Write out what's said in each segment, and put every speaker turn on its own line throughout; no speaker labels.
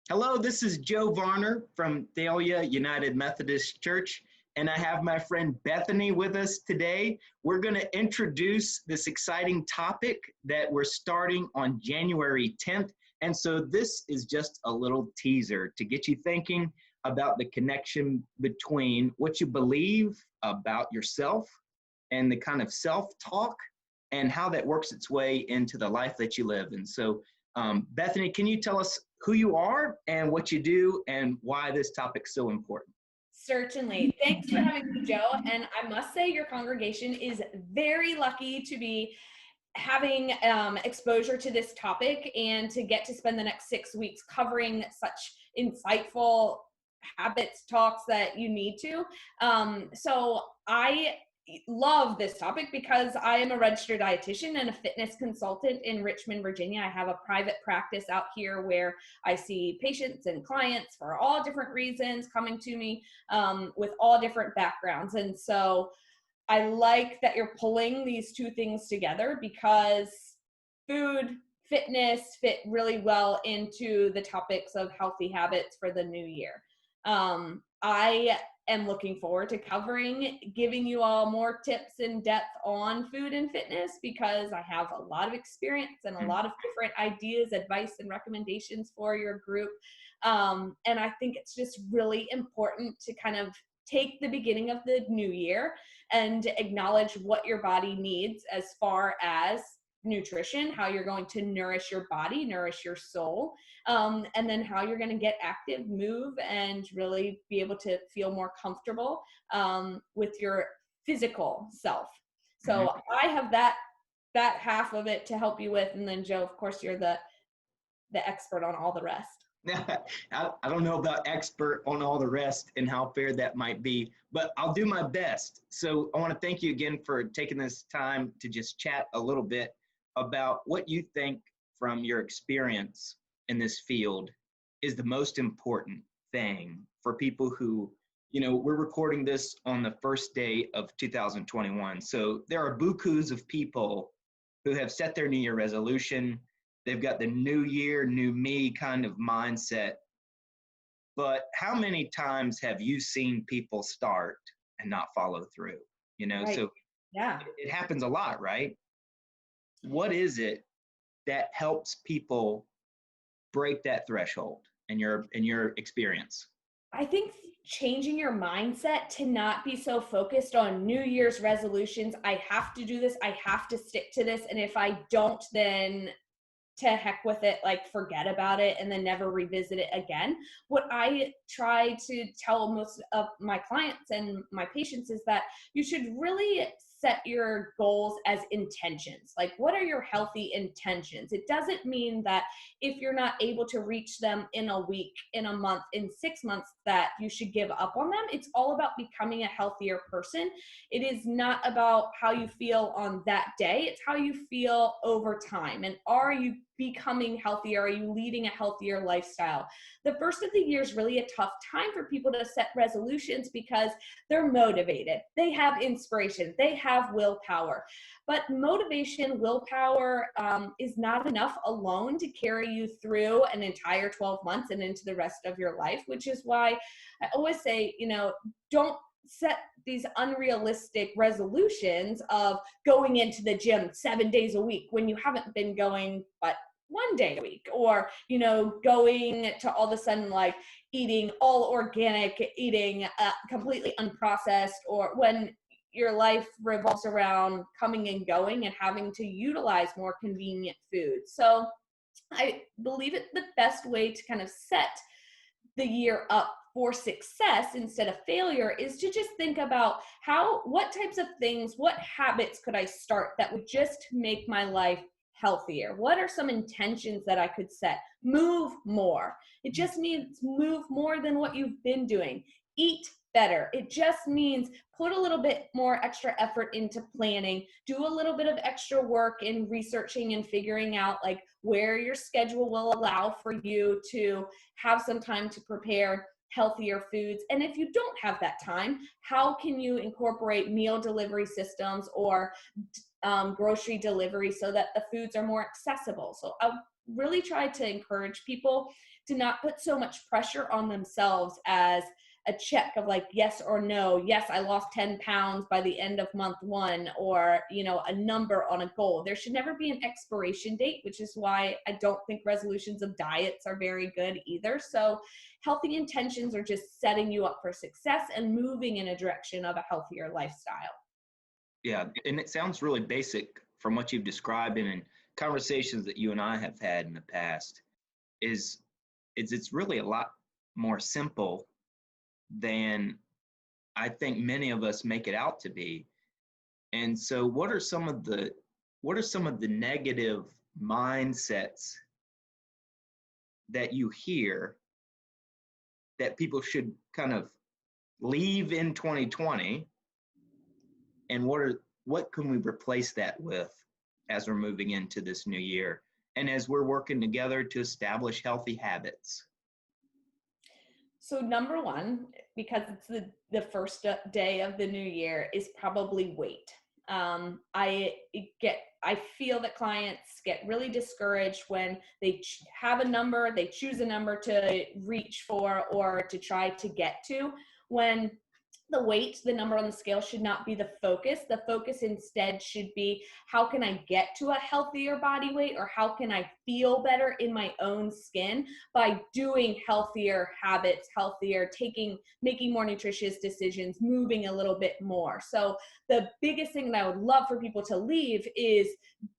Hello, this is Joe Varner from Thalia United Methodist Church, and I have my friend Bethany with us today. We're going to introduce this exciting topic that we're starting on January 10th. And so this is just a little teaser to get you thinking about the connection between what you believe about yourself and the kind of self-talk and how that works its way into the life that you live. And so Bethany, can you tell us who you are and what you do and why this topic's so important?
Certainly. Thanks for having me, Joe. And I must say your congregation is very lucky to be having exposure to this topic and to get to spend the next 6 weeks covering such insightful habits talks that you need to. So I love this topic because I am a registered dietitian and a fitness consultant in Richmond, Virginia. I have a private practice out here where I see patients and clients for all different reasons coming to me with all different backgrounds. And so I like that you're pulling these two things together because food, fitness fit really well into the topics of healthy habits for the new year. I am looking forward to giving you all more tips in depth on food and fitness because I have a lot of experience and a lot of different ideas, advice, and recommendations for your group. And I think it's just really important to kind of take the beginning of the new year and acknowledge what your body needs as far as nutrition, how you're going to nourish your body, nourish your soul, and then how you're going to get active, move, and really be able to feel more comfortable with your physical self. So I have that half of it to help you with, and then Joe, of course, you're the expert on all the rest.
I don't know about expert on all the rest and how fair that might be, but I'll do my best. So I want to thank you again for taking this time to just chat a little bit about what you think from your experience in this field is the most important thing for people who, we're recording this on the first day of 2021. So there are bukus of people who have set their New Year resolution. They've got the new year, new me kind of mindset. But how many times have you seen people start and not follow through?
Right.
So
yeah,
it happens a lot, right? What is it that helps people break that threshold in your experience?
I think changing your mindset to not be so focused on New Year's resolutions. I have to do this. I have to stick to this. And if I don't, then to heck with it, like forget about it and then never revisit it again. What I try to tell most of my clients and my patients is that you should really set your goals as intentions. Like, what are your healthy intentions? It doesn't mean that if you're not able to reach them in a week, in a month, in 6 months, that you should give up on them. It's all about becoming a healthier person. It is not about how you feel on that day. It's how you feel over time. And are you becoming healthier? Are you leading a healthier lifestyle? The first of the year is really a tough time for people to set resolutions because they're motivated. They have inspiration. They have willpower. But motivation, willpower is not enough alone to carry you through an entire 12 months and into the rest of your life, which is why I always say, don't set these unrealistic resolutions of going into the gym 7 days a week when you haven't been going but 1 day a week, or going to all of a sudden like eating all organic, eating completely unprocessed, or when your life revolves around coming and going and having to utilize more convenient food. So I believe it's the best way to kind of set the year up for success instead of failure is to just think about what types of things, what habits could I start that would just make my life healthier? What are some intentions that I could set? Move more. It just means move more than what you've been doing. Eat better. It just means put a little bit more extra effort into planning, do a little bit of extra work in researching and figuring out like where your schedule will allow for you to have some time to prepare healthier foods. And if you don't have that time, how can you incorporate meal delivery systems or grocery delivery so that the foods are more accessible? So really try to encourage people to not put so much pressure on themselves as a check of like yes or no. Yes, I lost 10 pounds by the end of month one, or, you know, a number on a goal. There should never be an expiration date, which is why I don't think resolutions of diets are very good either. So healthy intentions are just setting you up for success and moving in a direction of a healthier lifestyle.
Yeah, and it sounds really basic from what you've described and in conversations that you and I have had in the past. Is it's really a lot more simple than I think many of us make it out to be. And so what are some of the negative mindsets that you hear that people should kind of leave in 2020, and what can we replace that with as we're moving into this new year and as we're working together to establish healthy habits?
So number one, because it's the first day of the new year, is probably weight. I feel that clients get really discouraged when they have a number, they choose a number to reach for or to try to get to, when the weight, the number on the scale should not be the focus. The focus instead should be, how can I get to a healthier body weight, or how can I feel better in my own skin by doing healthier habits, making more nutritious decisions, moving a little bit more. So the biggest thing that I would love for people to leave is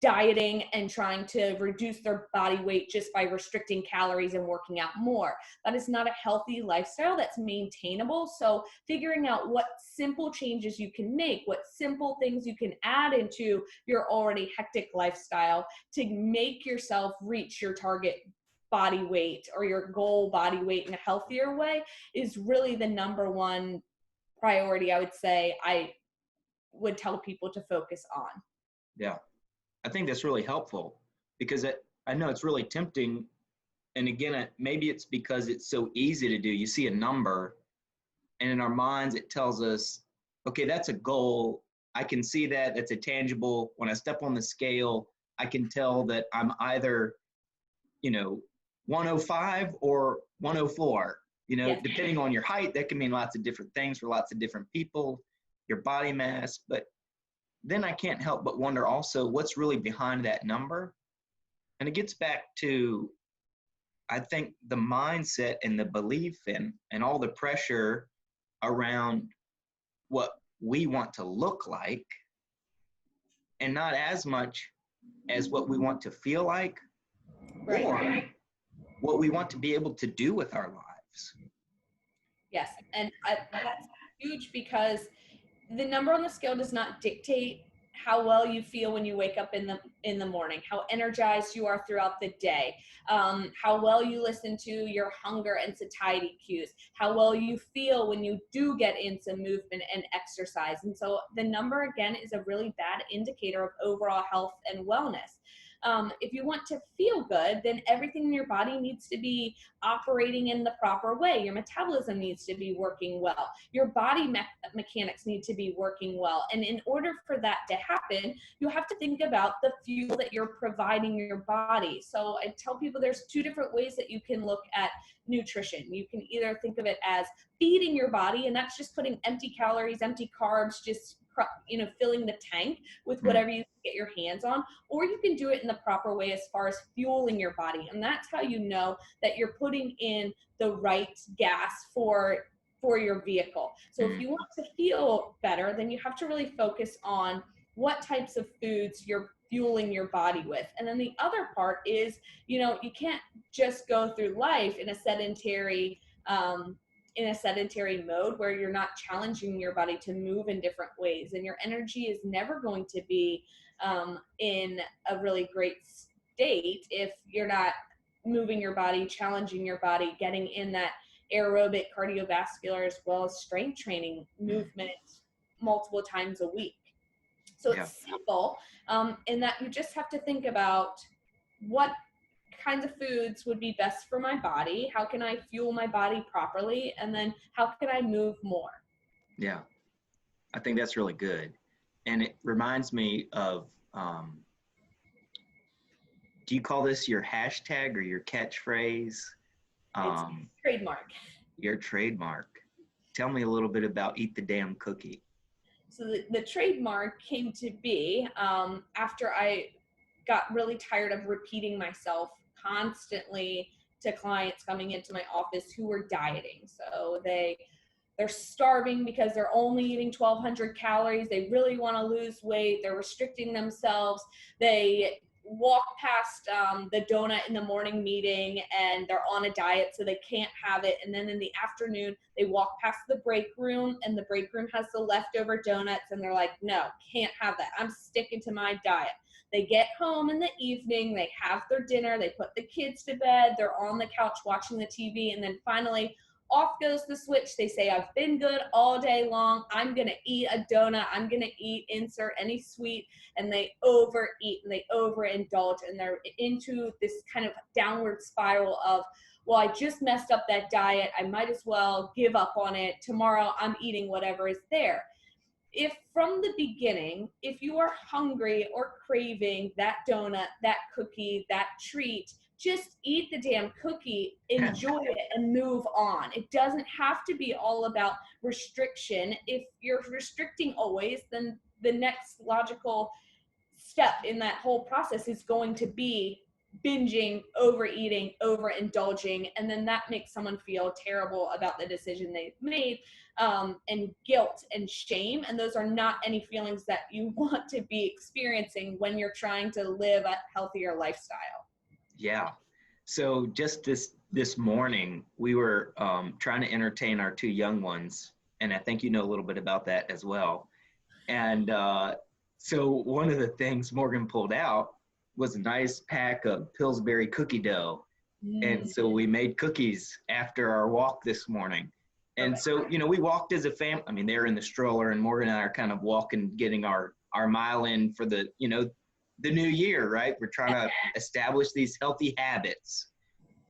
dieting and trying to reduce their body weight just by restricting calories and working out more. That is not a healthy lifestyle that's maintainable. So figuring out what simple changes you can make, what simple things you can add into your already hectic lifestyle to make yourself reach your target body weight or your goal body weight in a healthier way is really the number one priority I would say I would tell people to focus on.
Yeah, I think that's really helpful because I know it's really tempting. And again, maybe it's because it's so easy to do. You see a number, and in our minds, it tells us, okay, that's a goal. I can see that. That's a tangible. When I step on the scale, I can tell that I'm either, 105 or 104.
Yes.
Depending on your height, that can mean lots of different things for lots of different people, your body mass. But then I can't help but wonder also what's really behind that number. And it gets back to, I think, the mindset and the belief and all the pressure around what we want to look like, and not as much as what we want to feel like,
Right.
or what we want to be able to do with our lives.
Yes. And that's huge, because the number on the scale does not dictate how well you feel when you wake up in the morning, how energized you are throughout the day, how well you listen to your hunger and satiety cues, how well you feel when you do get in some movement and exercise. And so the number, again, is a really bad indicator of overall health and wellness. If you want to feel good, then everything in your body needs to be operating in the proper way. Your metabolism needs to be working well. Your body mechanics need to be working well. And in order for that to happen, you have to think about the fuel that you're providing your body. So I tell people there's two different ways that you can look at nutrition. You can either think of it as feeding your body, and that's just putting empty calories, empty carbs, just filling the tank with whatever you get your hands on, or you can do it in the proper way as far as fueling your body. And that's how you know that you're putting in the right gas for your vehicle. So if you want to feel better, then you have to really focus on what types of foods you're fueling your body with. And then the other part is, you can't just go through life in a sedentary mode where you're not challenging your body to move in different ways. And your energy is never going to be in a really great state if you're not moving your body, challenging your body, getting in that aerobic, cardiovascular, as well as strength training movement multiple times a week. So it's simple in that you just have to think about what kinds of foods would be best for my body, how can I fuel my body properly, and then how can I move more.
Yeah, I think that's really good. And it reminds me of do you call this your hashtag or your catchphrase?
It's
Um,
trademark.
your trademark. Tell me a little bit about Eat the Damn Cookie.
So the trademark came to be after I got really tired of repeating myself constantly to clients coming into my office who were dieting. So they're starving because they're only eating 1,200 calories. They really want to lose weight. They're restricting themselves. They walk past the donut in the morning meeting and they're on a diet, so they can't have it. And then in the afternoon, they walk past the break room and the break room has the leftover donuts and they're like, no, can't have that. I'm sticking to my diet. They get home in the evening, they have their dinner, they put the kids to bed, they're on the couch watching the TV, and then finally off goes the switch. They say, I've been good all day long. I'm going to eat a donut. I'm going to insert any sweet. And they overeat and they overindulge. And they're into this kind of downward spiral of, well, I just messed up that diet. I might as well give up on it. Tomorrow I'm eating whatever is there. If from the beginning, if you are hungry or craving that donut, that cookie, that treat, just eat the damn cookie, enjoy it, and move on. It doesn't have to be all about restriction. If you're restricting always, then the next logical step in that whole process is going to be binging, overeating, overindulging, and then that makes someone feel terrible about the decision they've made, and guilt and shame. And those are not any feelings that you want to be experiencing when you're trying to live a healthier lifestyle.
Yeah. So just this morning, we were trying to entertain our two young ones, and I think you know a little bit about that as well. And so one of the things Morgan pulled out was a nice pack of Pillsbury cookie dough. And so we made cookies after our walk this morning. And so, you know, we walked as a family. I mean, they're in the stroller, and Morgan and I are kind of walking, getting our mile in for the, you know, the new year, right? We're trying to establish these healthy habits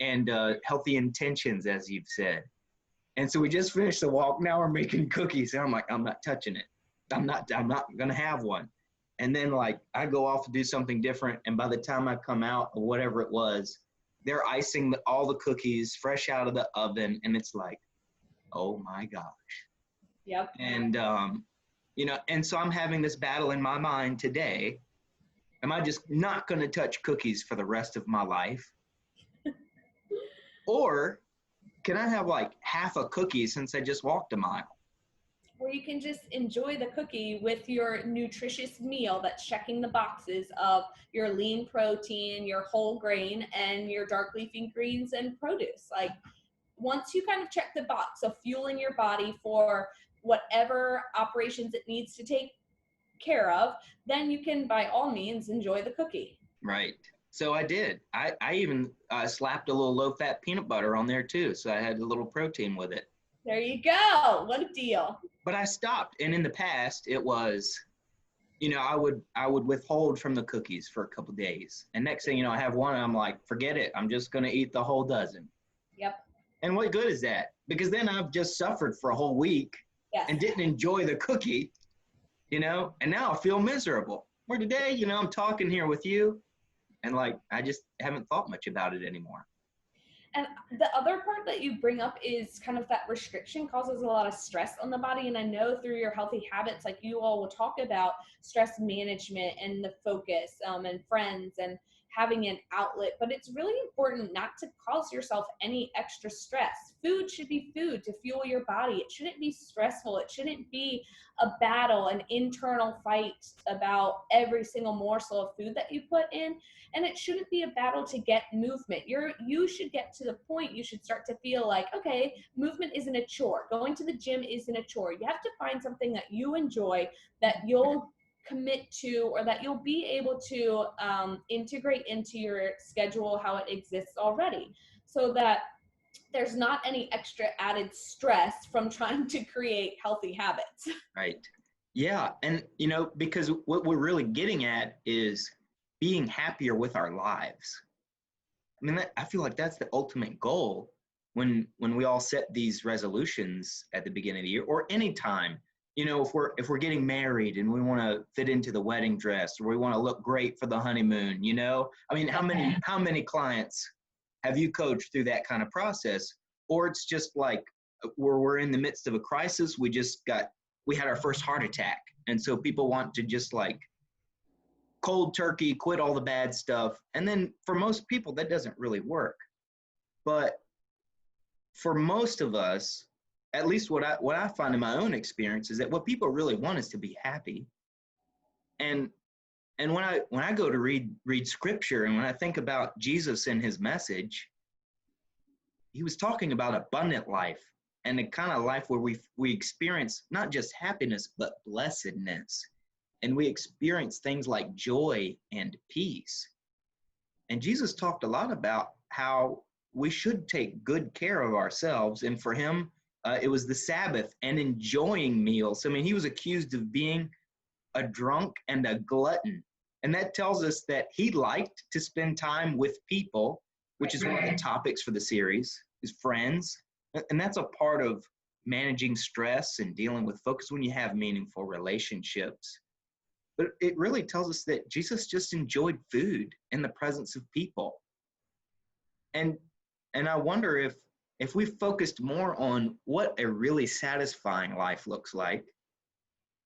and healthy intentions, as you've said. And so we just finished the walk. Now we're making cookies. And I'm like, I'm not touching it. I'm not going to have one. And then like I go off to do something different. And by the time I come out or whatever it was, they're icing all the cookies fresh out of the oven. And it's like, oh my gosh.
Yep.
And, you know, and so I'm having this battle in my mind today. Am I just not going to touch cookies for the rest of my life? Or can I have like half a cookie since I just walked a mile?
Or you can just enjoy the cookie with your nutritious meal that's checking the boxes of your lean protein, your whole grain, and your dark leafy greens and produce. Like once you kind of check the box of fueling your body for whatever operations it needs to take care of, then you can by all means enjoy the cookie.
Right. So I did. I even slapped a little low-fat peanut butter on there too, so I had a little protein with it.
There you go. What a deal.
But I stopped, and in the past it was, you know, I would withhold from the cookies for a couple days, and next thing you know, I have one and I'm like, forget it, I'm just going to eat the whole dozen.
Yep.
And what good is that? Because then I've just suffered for a whole week.
Yes.
And didn't enjoy the cookie, you know, and now I feel miserable. Where today, you know, I'm talking here with you, and like I just haven't thought much about it anymore.
And the other part that you bring up is kind of that restriction causes a lot of stress on the body. And I know through your healthy habits, like you all will talk about stress management and the focus and friends and having an outlet, but it's really important not to cause yourself any extra stress. Food should be food to fuel your body. It shouldn't be stressful. It shouldn't be a battle, an internal fight about every single morsel of food that you put in. And it shouldn't be a battle to get movement. You should get to the point, you should start to feel like, okay, movement isn't a chore. Going to the gym isn't a chore. You have to find something that you enjoy, that you'll commit to, or that you'll be able to integrate into your schedule how it exists already, so that there's not any extra added stress from trying to create healthy habits.
Right. Yeah. And, you know, because what we're really getting at is being happier with our lives. I mean, I feel like that's the ultimate goal when we all set these resolutions at the beginning of the year or any time you know, if we're getting married and we want to fit into the wedding dress, or we want to look great for the honeymoon, you know, I mean, how many clients have you coached through that kind of process? Or it's just like where we're in the midst of a crisis, we had our first heart attack, and so people want to just like cold turkey quit all the bad stuff, and then for most people that doesn't really work. But for most of us, at least what I find in my own experience is that what people really want is to be happy. And when I go to read scripture, and when I think about Jesus and his message, he was talking about abundant life, and the kind of life where we experience not just happiness but blessedness, and we experience things like joy and peace. And Jesus talked a lot about how we should take good care of ourselves. And for him, it was the Sabbath and enjoying meals. I mean, he was accused of being a drunk and a glutton. And that tells us that he liked to spend time with people, which is one of the topics for the series, his friends. And that's a part of managing stress and dealing with focus when you have meaningful relationships. But it really tells us that Jesus just enjoyed food in the presence of people. And I wonder if we focused more on what a really satisfying life looks like,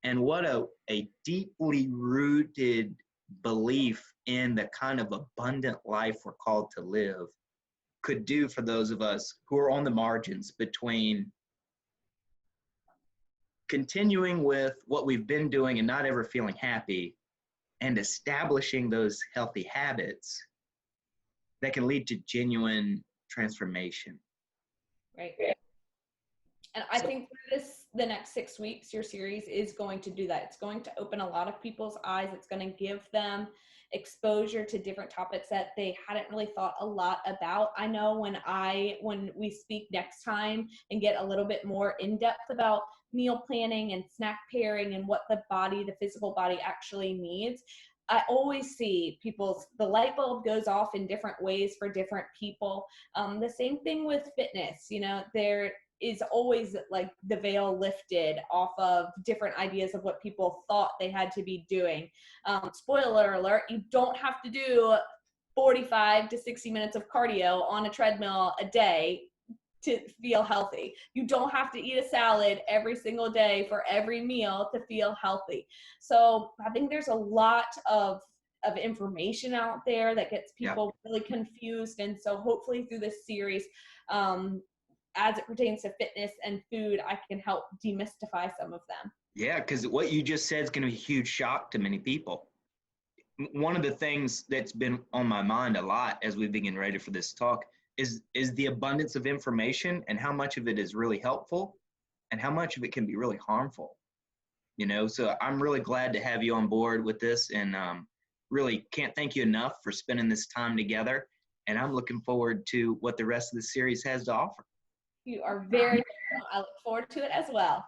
and what a deeply rooted belief in the kind of abundant life we're called to live could do for those of us who are on the margins between continuing with what we've been doing and not ever feeling happy, and establishing those healthy habits that can lead to genuine transformation.
Right. And I think for the next 6 weeks, your series is going to do that. It's going to open a lot of people's eyes. It's going to give them exposure to different topics that they hadn't really thought a lot about. I know when we speak next time and get a little bit more in depth about meal planning and snack pairing and what the physical body actually needs, I always see the light bulb goes off in different ways for different people. The same thing with fitness. You know, there is always like the veil lifted off of different ideas of what people thought they had to be doing. Spoiler alert, you don't have to do 45 to 60 minutes of cardio on a treadmill a day to feel healthy. You don't have to eat a salad every single day for every meal to feel healthy. So I think there's a lot of information out there that gets people really confused. And so hopefully through this series, as it pertains to fitness and food, I can help demystify some of them.
Yeah, because what you just said is going to be a huge shock to many people. One of the things that's been on my mind a lot as we've been getting ready for this talk is the abundance of information, and how much of it is really helpful and how much of it can be really harmful. You know, so I'm really glad to have you on board with this, and really can't thank you enough for spending this time together. And I'm looking forward to what the rest of the series has to offer.
You are very welcome. I look forward to it as well.